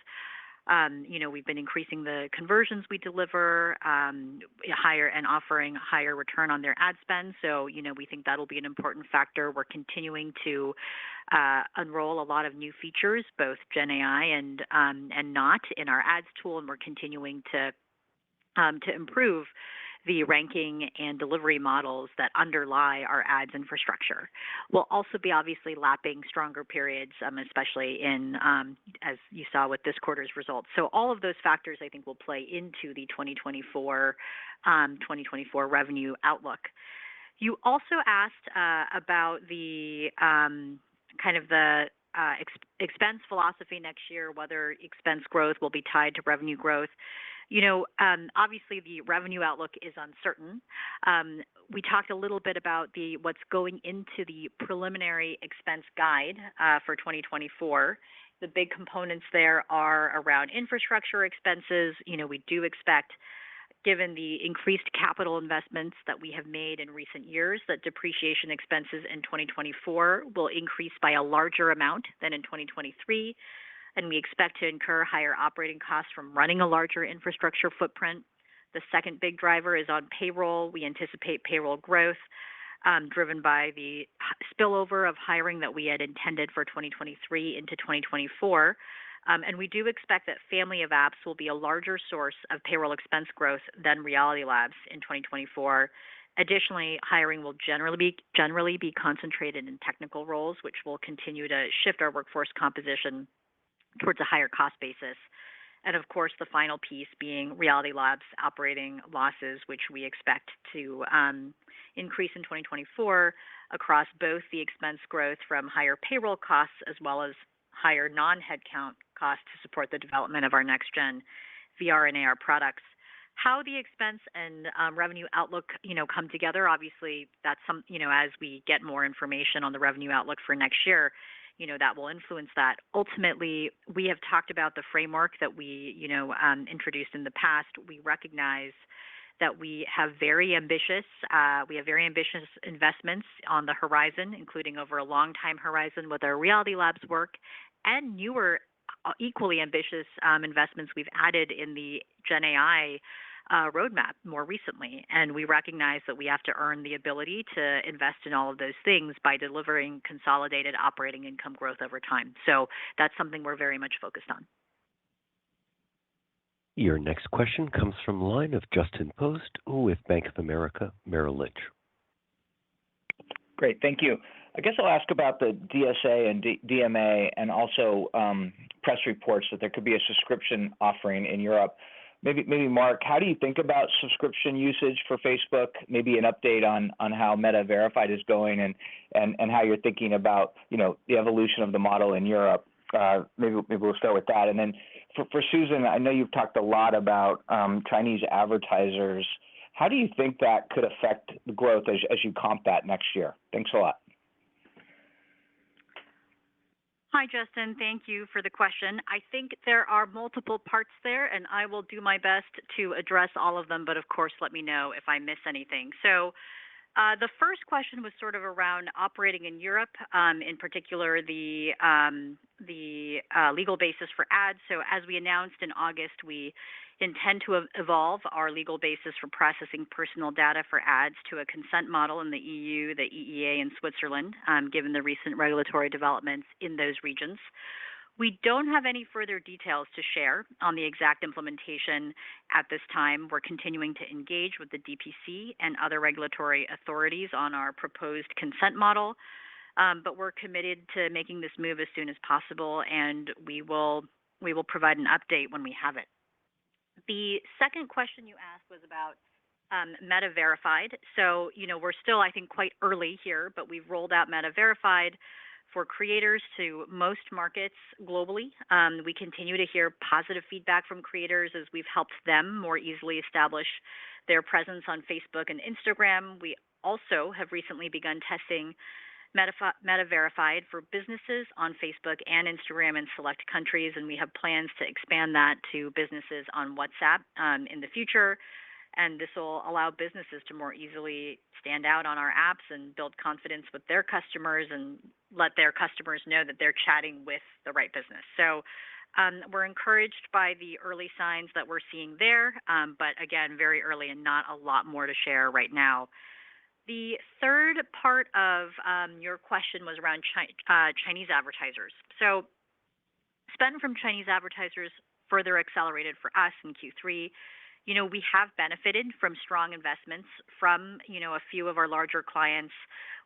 We've been increasing the conversions we deliver, higher and offering higher return on their ad spend. So, we think that'll be an important factor. We're continuing to unroll a lot of new features, both Gen AI and not, in our ads tool, and we're continuing to improve the ranking and delivery models that underlie our ads infrastructure. We'll also be obviously lapping stronger periods, especially in, as you saw with this quarter's results. So all of those factors, I think, will play into the 2024 revenue outlook. You also asked about the kind of the expense philosophy next year, whether expense growth will be tied to revenue growth. Obviously the revenue outlook is uncertain. We talked a little bit about what's going into the preliminary expense guide for 2024. The big components there are around infrastructure expenses. We do expect, given the increased capital investments that we have made in recent years, that depreciation expenses in 2024 will increase by a larger amount than in 2023. And we expect to incur higher operating costs from running a larger infrastructure footprint. The second big driver is on payroll. We anticipate payroll growth driven by the spillover of hiring that we had intended for 2023 into 2024. And we do expect that Family of Apps will be a larger source of payroll expense growth than Reality Labs in 2024. Additionally, hiring will generally be concentrated in technical roles, which will continue to shift our workforce composition towards a higher cost basis. And of course, the final piece being Reality Labs operating losses, which we expect to increase in 2024 across both the expense growth from higher payroll costs as well as higher non-headcount costs to support the development of our next-gen VR and AR products. How the expense and revenue outlook, come together, obviously that's as we get more information on the revenue outlook for next year, that will influence that. Ultimately, we have talked about the framework that we, introduced in the past. We recognize that we have very ambitious investments on the horizon, including over a long time horizon with our Reality Labs work, and newer, equally ambitious investments we've added in the Gen AI roadmap more recently. And we recognize that we have to earn the ability to invest in all of those things by delivering consolidated operating income growth over time. So that's something we're very much focused on. Your next question comes from the line of Justin Post with Bank of America Merrill Lynch. Great, thank you. I guess I'll ask about the DSA and DMA, and also press reports that there could be a subscription offering in Europe. Maybe Mark, how do you think about subscription usage for Facebook? Maybe an update on how Meta Verified is going, and how you're thinking about the evolution of the model in Europe. Maybe we'll start with that, and then for Susan, I know you've talked a lot about Chinese advertisers. How do you think that could affect the growth as you comp that next year? Thanks a lot. Hi, Justin. Thank you for the question. I think there are multiple parts there, and I will do my best to address all of them, but of course, let me know if I miss anything. So the first question was sort of around operating in Europe, in particular the legal basis for ads. So as we announced in August, we intend to evolve our legal basis for processing personal data for ads to a consent model in the EU, the EEA, and Switzerland, given the recent regulatory developments in those regions. We don't have any further details to share on the exact implementation at this time. We're continuing to engage with the DPC and other regulatory authorities on our proposed consent model, but we're committed to making this move as soon as possible, and we will provide an update when we have it. The second question you asked was about Meta Verified. So, we're still, I think, quite early here, but we've rolled out Meta Verified for creators to most markets globally. We continue to hear positive feedback from creators as we've helped them more easily establish their presence on Facebook and Instagram. We also have recently begun testing Meta Verified for businesses on Facebook and Instagram in select countries, and we have plans to expand that to businesses on WhatsApp in the future. And this will allow businesses to more easily stand out on our apps and build confidence with their customers and let their customers know that they're chatting with the right business. So we're encouraged by the early signs that we're seeing there, but again, very early and not a lot more to share right now. The third part of your question was around Chinese advertisers. So spend from Chinese advertisers further accelerated for us in Q3. We have benefited from strong investments from, a few of our larger clients.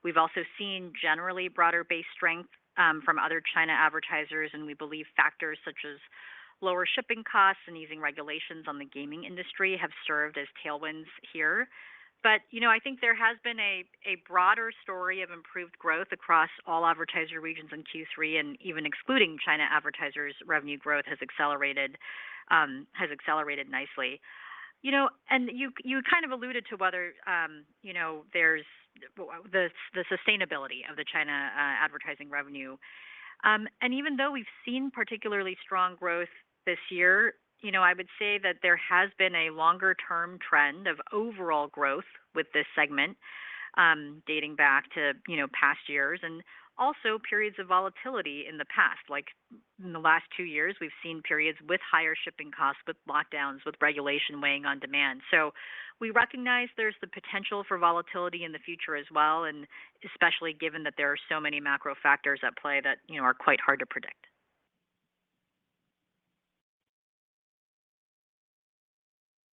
We've also seen generally broader base strength from other China advertisers, and we believe factors such as lower shipping costs and easing regulations on the gaming industry have served as tailwinds here. But, I think there has been a broader story of improved growth across all advertiser regions in Q3, and even excluding China advertisers, revenue growth has accelerated nicely. And you kind of alluded to whether, there's the sustainability of the China advertising revenue. And even though we've seen particularly strong growth this year, I would say that there has been a longer-term trend of overall growth with this segment, dating back to, past years, and also periods of volatility in the past. Like in the last 2 years, we've seen periods with higher shipping costs, with lockdowns, with regulation weighing on demand. So we recognize there's the potential for volatility in the future as well, and especially given that there are so many macro factors at play that, are quite hard to predict.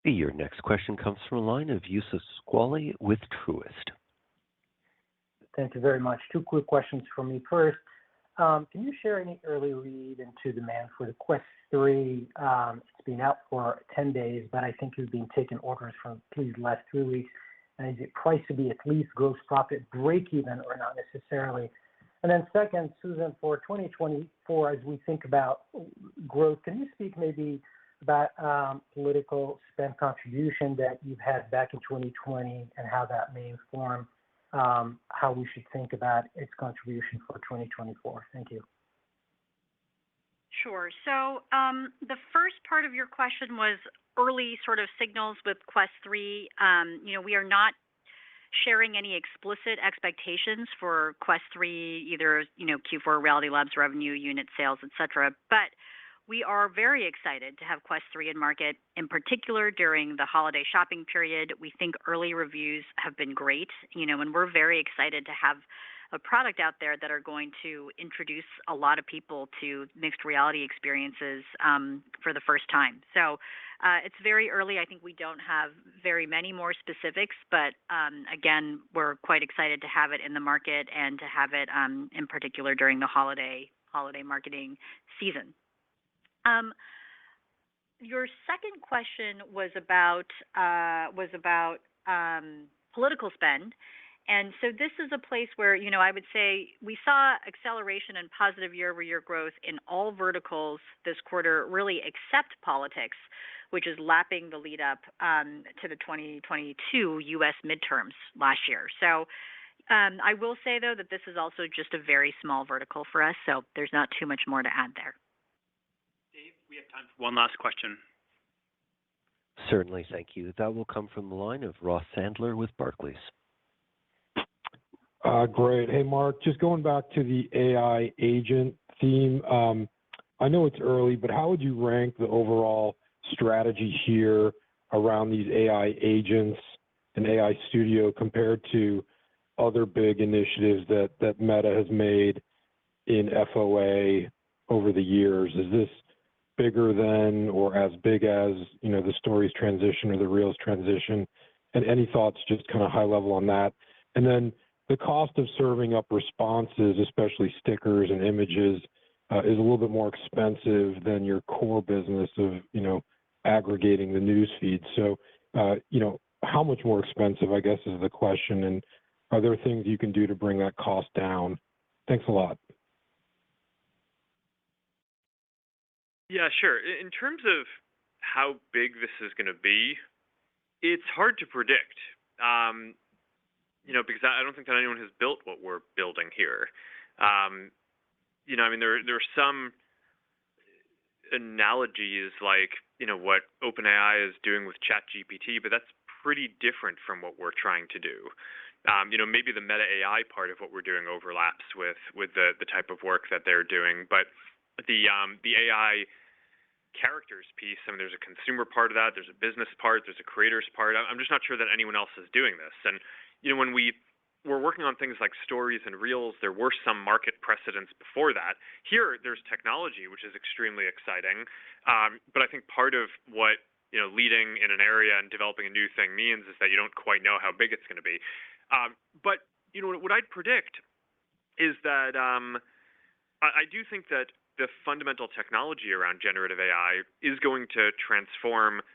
Your next question comes from a line of Youssef Squali with Truist. Thank you very much. 2 quick questions from me. First, can you share any early read into demand for the Quest 3? It's been out for 10 days, but I think you've been taking orders for the last 3 weeks. And is it priced to be at least gross profit break even or not necessarily? And then second, Susan, for 2024, as we think about growth, can you speak maybe about political spend contribution that you've had back in 2020 and how that may inform how we should think about its contribution for 2024? Thank you. Sure. So the first part of your question was early sort of signals with Quest 3. We are not sharing any explicit expectations for Quest 3, either, Q4 Reality Labs revenue, unit sales, et cetera. But we are very excited to have Quest 3 in market, in particular during the holiday shopping period. We think early reviews have been great, and we're very excited to have a product out there that are going to introduce a lot of people to mixed reality experiences for the first time. So it's very early. I think we don't have very many more specifics, but again, we're quite excited to have it in the market and to have it in particular during the holiday marketing season. Your second question was about political spend. And so this is a place where, I would say we saw acceleration and positive year-over-year growth in all verticals this quarter, really except politics, which is lapping the lead up to the 2022 U.S. midterms last year. So I will say, though, that this is also just a very small vertical for us, so there's not too much more to add there. Dave, we have time for one last question. Certainly, thank you. That will come from the line of Ross Sandler with Barclays. Great. Hey, Mark, just going back to the AI agent theme. I know it's early, but how would you rank the overall strategy here around these AI agents and AI Studio compared to other big initiatives that Meta has made in FOA over the years? Is this bigger than or as big as, the Stories transition or the Reels transition? And any thoughts just kind of high level on that? And then the cost of serving up responses, especially stickers and images, is a little bit more expensive than your core business of, aggregating the news feed. So, how much more expensive, I guess, is the question, and are there things you can do to bring that cost down? Thanks a lot. Yeah, sure. In terms of how big this is going to be, it's hard to predict. Because I don't think that anyone has built what we're building here. There are some analogies like, what OpenAI is doing with ChatGPT, but that's pretty different from what we're trying to do. Maybe the Meta AI part of what we're doing overlaps with the type of work that they're doing, but the AI characters piece, there's a consumer part of that, there's a business part, there's a creators part. I'm just not sure that anyone else is doing this. And when we were working on things like Stories and Reels, there were some market precedents before that. Here, there's technology, which is extremely exciting. But I think part of what leading in an area and developing a new thing means is that you don't quite know how big it's going to be. But what I'd predict is that I do think that the fundamental technology around generative AI is going to transform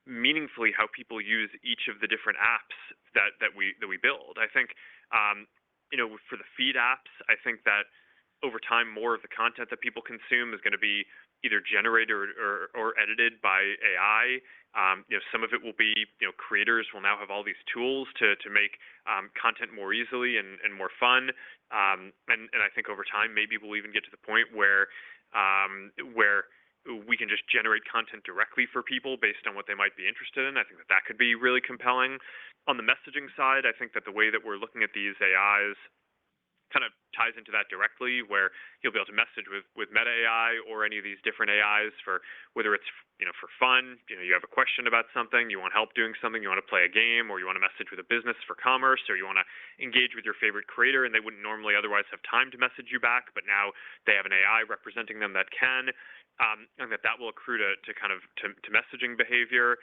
meaningfully how people use each of the different apps that we build. I think for the feed apps, I think that over time more of the content that people consume is going to be either generated or edited by AI. Some of it will be creators will now have all these tools to make content more easily and more fun. And I think over time maybe we'll even get to the point where we can just generate content directly for people based on what they might be interested in. I think that could be really compelling. On the messaging side, I think that the way that we're looking at these AIs kind of ties into that directly, where you'll be able to message with Meta AI or any of these different AIs for whether it's for fun, you have a question about something, you want help doing something, you want to play a game, or you want to message with a business for commerce, or you want to engage with your favorite creator and they wouldn't normally otherwise have time to message you back, but now they have an AI representing them that can, and that will accrue to messaging behavior.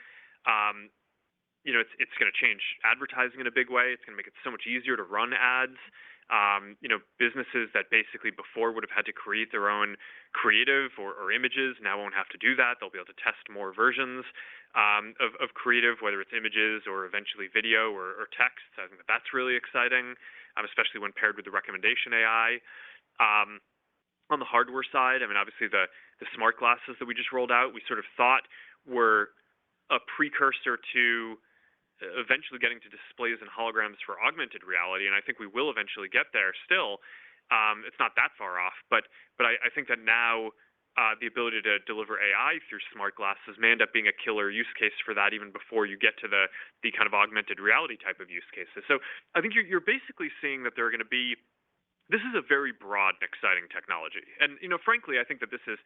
It's going to change advertising in a big way. It's going to make it so much easier to run ads. Businesses that basically before would have had to create their own creative or images now won't have to do that. They'll be able to test more versions of creative, whether it's images or eventually video or text. I think that's really exciting, especially when paired with the recommendation AI. On the hardware side, obviously the smart glasses that we just rolled out, we sort of thought were a precursor to eventually getting to displays and holograms for augmented reality, and I think we will eventually get there still. It's not that far off, but I think that now the ability to deliver AI through smart glasses may end up being a killer use case for that even before you get to the kind of augmented reality type of use cases. So I think you're basically seeing that there are going to be, this is a very broad and exciting technology. And, frankly, I think that this is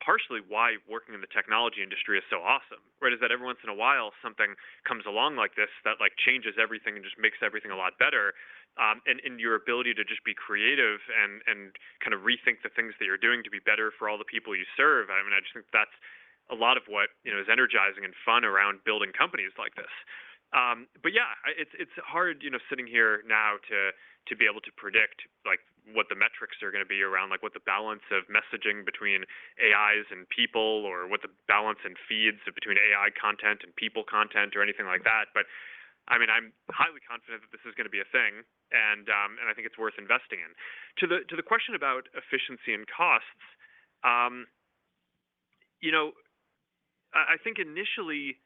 partially why working in the technology industry is so awesome, right? Is that every once in a while something comes along like this that like changes everything and just makes everything a lot better. And your ability to just be creative and kind of rethink the things that you're doing to be better for all the people you serve. I mean, I just think that's a lot of what is energizing and fun around building companies like this. But yeah, it's hard, sitting here now to be able to predict like what the metrics are going to be around, like what the balance of messaging between AIs and people, or what the balance in feeds between AI content and people content, or anything like that. But I mean, I'm highly confident that this is going to be a thing, and I think it's worth investing in. To the question about efficiency and costs, I think initially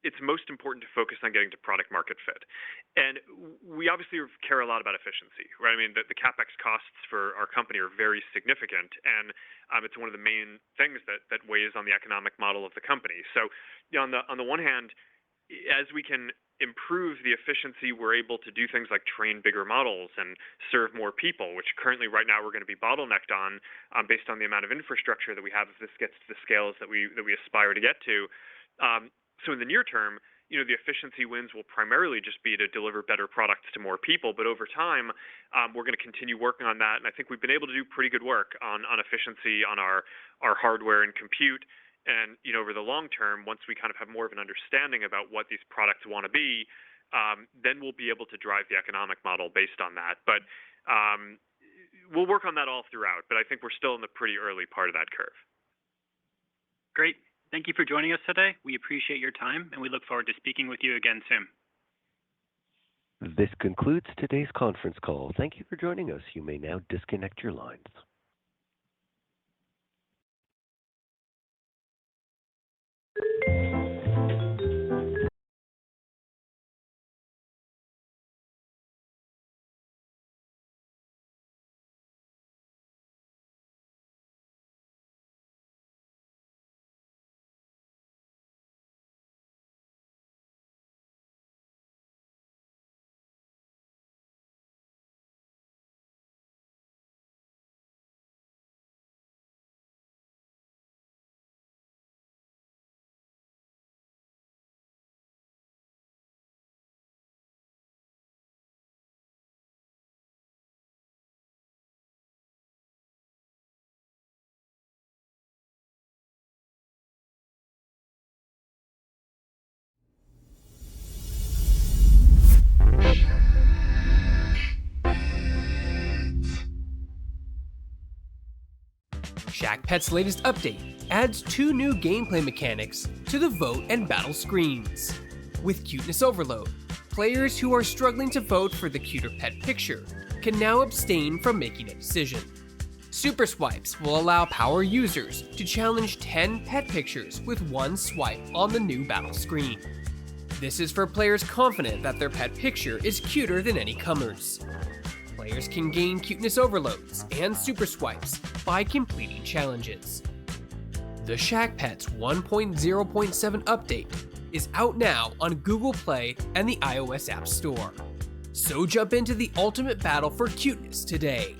it's most important to focus on getting to product market fit. And we obviously care a lot about efficiency, right? I mean, the CapEx costs for our company are very significant, and it's one of the main things that weighs on the economic model of the company. So on the one hand, as we can improve the efficiency, we're able to do things like train bigger models and serve more people, which currently right now we're going to be bottlenecked on based on the amount of infrastructure that we have if this gets to the scales that we aspire to get to. So in the near term, the efficiency wins will primarily just be to deliver better products to more people. But over time, we're going to continue working on that. And I think we've been able to do pretty good work on efficiency on our hardware and compute. And, over the long term, once we kind of have more of an understanding about what these products want to be, then we'll be able to drive the economic model based on that. But we'll work on that all throughout. But I think we're still in the pretty early part of that curve. Great. Thank you for joining us today. We appreciate your time, and we look forward to speaking with you again soon. This concludes today's conference call. Thank you for joining us. You may now disconnect your lines. Shackpet's latest update adds 2 new gameplay mechanics to the vote and battle screens. With Cuteness Overload, players who are struggling to vote for the cuter pet picture can now abstain from making a decision. Super Swipes will allow power users to challenge 10 pet pictures with 1 swipe on the new battle screen. This is for players confident that their pet picture is cuter than any comers. Players can gain Cuteness Overloads and Super Swipes by completing challenges. The Shackpets 1.0.7 update is out now on Google Play and the iOS App Store. So jump into the ultimate battle for cuteness today.